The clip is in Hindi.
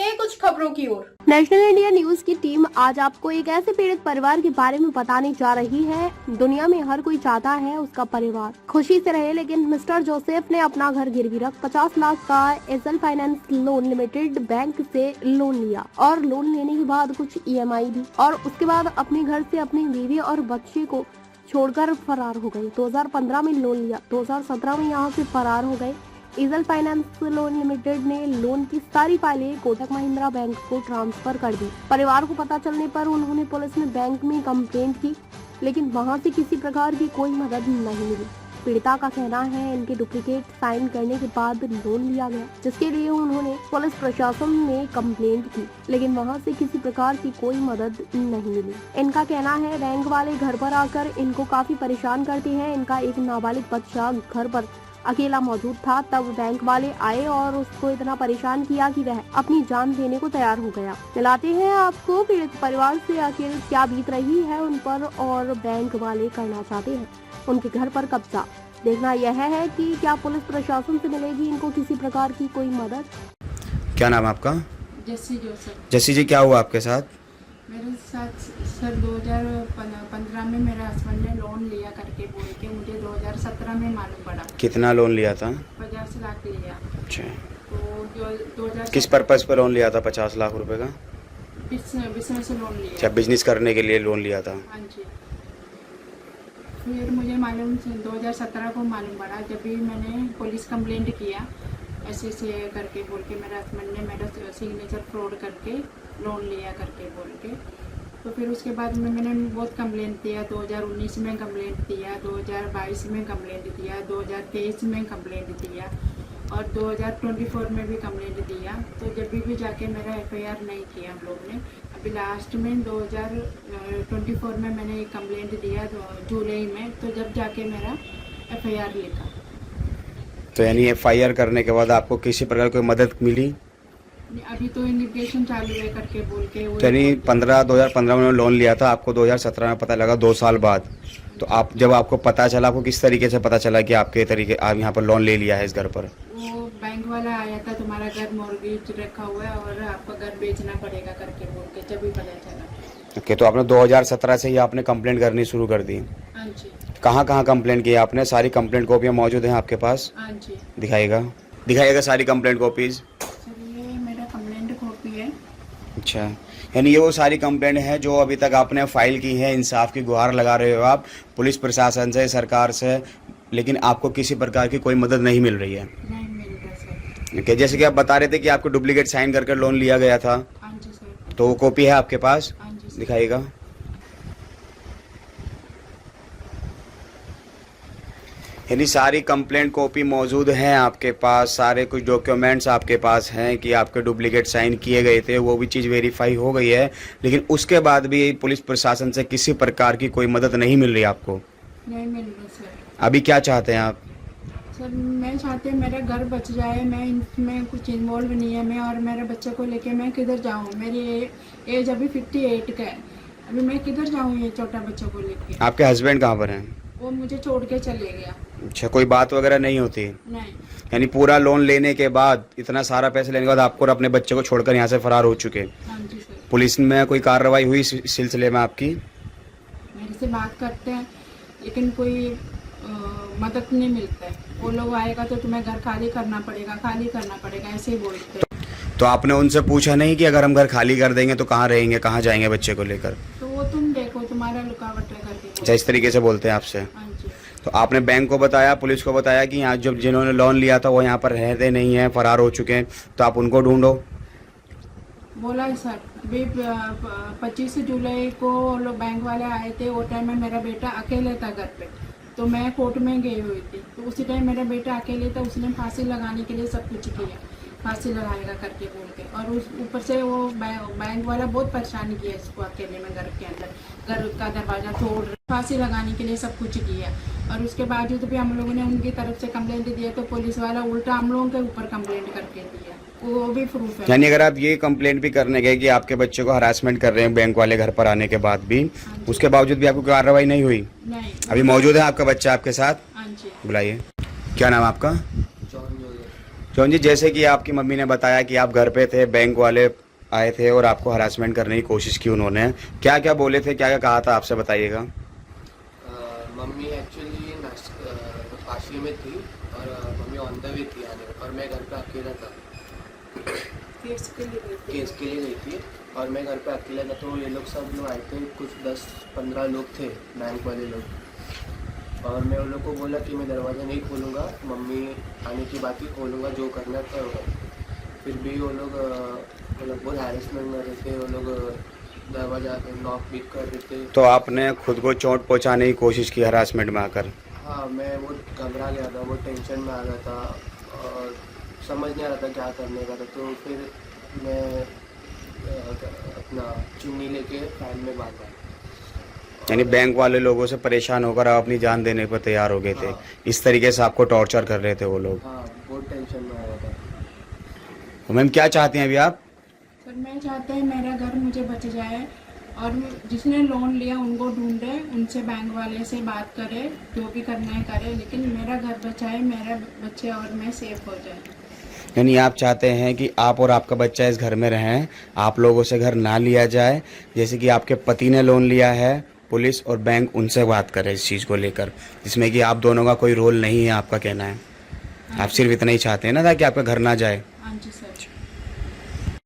बढ़ते हैं कुछ खबरों की ओर। नेशनल इंडिया न्यूज की टीम आज आपको एक ऐसे पीड़ित परिवार के बारे में बताने जा रही है। दुनिया में हर कोई चाहता है उसका परिवार खुशी से रहे, लेकिन मिस्टर जोसेफ ने अपना घर गिरवी रख 50 लाख का SL finance loan limited bank से लोन लिया और लोन लेने के बाद कुछ ईएमआई भी, और उसके बाद अपने घर से अपनी बीवी और बच्चे को छोड़कर फरार हो गए। 2015 में लोन लिया, 2017 में यहाँ से फरार हो गए। एसएल फाइनेंस लोन लिमिटेड ने लोन की सारी फाइलें कोटक महिंद्रा बैंक को ट्रांसफर कर दी। परिवार को पता चलने पर उन्होंने पुलिस में बैंक में कंप्लेंट की, लेकिन वहां से किसी प्रकार की कोई मदद नहीं मिली। पीड़िता का कहना है इनके डुप्लीकेट साइन करने के बाद लोन लिया गया, जिसके लिए उन्होंने पुलिस प्रशासन में कंप्लेंट की, लेकिन वहां से किसी प्रकार की कोई मदद नहीं मिली। इनका कहना है बैंक वाले घर पर आकर इनको काफी परेशान करते हैं। इनका एक नाबालिग बच्चा घर पर अकेला मौजूद था, तब बैंक वाले आए और उसको इतना परेशान किया कि वह अपनी जान देने को तैयार हो गया। मिलाते हैं आपको पीड़ित परिवार से आखिर क्या बीत रही है उन पर, और बैंक वाले करना चाहते हैं उनके घर पर कब्जा। देखना यह है कि क्या पुलिस प्रशासन से मिलेगी इनको किसी प्रकार की कोई मदद। क्या नाम है आपका? जस्सी जोसेफ। जस्सी जी, क्या हुआ आपके साथ? मेरे साथ सर 2015 में मेरे हस्बैंड ने लोन लिया करके बोल के मुझे 2017 में मालूम पड़ा। कितना लोन लिया था? 50 लाख लिया। अच्छा, तो जो 2000 किस पर्पज पर लोन लिया था 50 लाख रुपए का? बिजनेस से लोन लिया। अच्छा, बिजनेस करने के लिए लोन लिया था। हाँ जी। फिर मुझे मालूम 2017 को मालूम पड़ा, जब भी मैंने पुलिस कंप्लेंट किया ऐसे करके बोल के मेरे हस्बैंड ने मेरा सिग्नेचर फ्रॉड करके लोन लिया करके बोल के। तो फिर उसके बाद में मैंने बहुत कंप्लेंट दिया। 2019 में कंप्लेंट दिया, 2022 में कंप्लेंट दिया, 2023 में कंप्लेंट दिया और 2024 में भी कंप्लेंट दिया। तो जब भी जाके मेरा एफआईआर नहीं किया हम लोग ने। अभी लास्ट में 2024 में मैंने एक कंप्लेंट दिया जुलाई में, तो जब जाके मेरा एफआईआर लिखा। तो यानी एफआईआर करने के बाद आपको किसी प्रकार कोई मदद मिली? अभी तो इन्वेस्टिगेशन चालू है करके बोल के। तो यानी 2015 में लोन लिया था, आपको 2017 में पता लगा 2 साल बाद। तो आप जब आपको पता चला, आपको किस तरीके से पता चला कि आपके तरीके आप यहाँ पर लोन ले लिया है इस घर पर? वो बैंक वाला आया था, तुम्हारा घर मॉर्गेज रखा हुआ है और आपका घर बेचना पड़ेगा करके बोल के, जब भी पता चला। ओके, तो आपने 2017 से ही आपने कंप्लेंट करनी शुरू कर दी? हाँ जी। कहाँ कहाँ कंप्लेंट की आपने? सारी कंप्लेंट कॉपियाँ मौजूद हैं आपके पास? हाँ जी। दिखाइएगा सारी कंप्लेंट कॉपीज। सर ये मेरा कंप्लेंट कॉपी है। अच्छा, यानी ये वो सारी कंप्लेंट है जो अभी तक आपने फाइल की है। इंसाफ की गुहार लगा रहे हो आप पुलिस प्रशासन से, सरकार से, लेकिन आपको किसी प्रकार की कोई मदद नहीं मिल रही है। नहीं मिल रहा सर। ओके, जैसे कि आप बता रहे थे कि आपको डुप्लीकेट साइन करके लोन लिया गया था, हाँ जी सर। तो वो कॉपी है आपके पास? हाँ जी सर। दिखाइएगा। यानी सारी कंप्लेंट कॉपी मौजूद हैं आपके पास, सारे कुछ डॉक्यूमेंट्स आपके पास हैं कि आपके डुप्लीकेट साइन किए गए थे, वो भी चीज़ वेरीफाई हो गई है, लेकिन उसके बाद भी पुलिस प्रशासन से किसी प्रकार की कोई मदद नहीं मिल रही आपको? नहीं मिल रहा सर। अभी क्या चाहते हैं आप? सर मैं चाहते हैं मेरा घर बच जाए, मैं इसमें कुछ इन्वॉल्व नहीं है मैं, और मेरे बच्चे को लेके मैं किधर जाऊँ? मेरी एज अभी 58 का है, अभी मैं किधर जाऊँ ये छोटा बच्चों को लेके? आपके हस्बैंड कहाँ पर हैं? वो मुझे छोड़ के चले गया। अच्छा, कोई बात वगैरह नहीं होती? नहीं। यानी पूरा लोन लेने के बाद, इतना सारा पैसे लेने के बाद आपको और अपने बच्चे को छोड़कर यहाँ से फरार हो चुके? हाँ जी सर। पुलिस में कोई कार्रवाई हुई इस सिलसिले में आपकी? मेरे से बात करते हैं लेकिन कोई मदद नहीं मिलता है। वो लोग आएगा तो तुम्हें घर खाली करना पड़ेगा ऐसे ही बोलते हैं। तो आपने उनसे पूछा नहीं कि अगर हम घर खाली कर देंगे तो कहाँ रहेंगे, कहाँ जाएंगे बच्चे को लेकर? तो वो तुम देखो, तुम्हारा रुकावट है करके। अच्छा, इस तरीके से बोलते हैं आपसे? हाँ जी। तो आपने बैंक को बताया, पुलिस को बताया कि यहाँ जब जिन्होंने लोन लिया था वो यहाँ पर रहते नहीं हैं, फरार हो चुके हैं, तो आप उनको ढूंढो? बोला है सर। अभी 25 जुलाई को लोग बैंक वाले आए थे, वो टाइम में मेरा बेटा अकेले था घर पे, तो मैं कोर्ट में गई हुई थी। तो उसी टाइम मेरा बेटा अकेले था, उसने फांसी लगाने के लिए सब कुछ किया, फांसी लगाएगा करके बोल के। और उस ऊपर से वो बैंक वाला बहुत परेशान किया इसको अकेले में घर के अंदर, घर का दरवाजा तोड़, फांसी लगाने के लिए सब कुछ किया। और उसके बावजूद भी हम लोगों ने उनकी तरफ से कंप्लेंट दिया, तो पुलिस वाला उल्टा हम लोगों के ऊपर कंप्लेंट करके दिया, वो भी प्रूफ है। यानी अगर आप ये कंप्लेंट भी करने गए कि आपके बच्चे को हरासमेंट कर रहे हैं बैंक वाले घर पर आने के बाद भी, उसके बावजूद भी आपको कार्रवाई नहीं हुई? नहीं। अभी मौजूद है आपका बच्चा आपके साथ? हाँ जी। बुलाइए। क्या नाम आपका? जॉन जी, जैसे कि आपकी मम्मी ने बताया कि आप घर पे थे, बैंक वाले आए थे और आपको हरासमेंट करने की कोशिश की उन्होंने, क्या क्या बोले थे, क्या क्या कहा था आपसे, बताइएगा। मम्मी एक्चुअली काशी में थी और मम्मी ऑन द वे थी आने और मैं घर पे अकेला था। केस के लिए गई थी। केस के लिए गई थी और मैं घर पे अकेला था, तो ये लोग सब लोग आए थे, कुछ 10-15 लोग थे बैंक वाले लोग। और मैं उन लोग को बोला कि मैं दरवाज़ा नहीं खोलूँगा, मम्मी आने की बात ही खोलूँगा, जो करना है करूँगा। फिर भी वो लोग बहुत हैरेसमेंट में रहे थे, वो लोग दरवाज़ा नॉक भी कर रहे थे। तो आपने खुद को चोट पहुंचाने की कोशिश की हरासमेंट में आकर? हाँ, मैं बहुत घबरा गया था, बहुत टेंशन में आ गया था और समझ नहीं आ रहा था क्या करने का था। तो फिर मैं अपना चुन्नी लेके फैन में भागा। यानी बैंक वाले लोगों से परेशान होकर आप अपनी जान देने पर तैयार हो गए थे। हाँ। इस तरीके से आपको टॉर्चर कर रहे थे वो लोग। हाँ, बहुत टेंशन में आ गया था। तो मैम क्या चाहती हैं अभी आप? सर मैं चाहता है मेरा घर मुझे बच जाए और जिसने लोन लिया उनको ढूंढे, उनसे बैंक वाले से बात करे, जो भी करना है करे, लेकिन मेरा घर बचाए, मेरा बच्चे और मैं सेफ हो जाए। यानी आप चाहते हैं कि आप और आपका बच्चा इस घर में रहें, आप लोगों से घर ना लिया जाए, जैसे कि आपके पति ने लोन लिया है, पुलिस और बैंक उनसे बात करे इस चीज़ को लेकर, जिसमें कि आप दोनों का कोई रोल नहीं है, आपका कहना है। आप सिर्फ इतना ही चाहते हैं ना, ताकि आपका घर ना जाए। हाँ जी सर।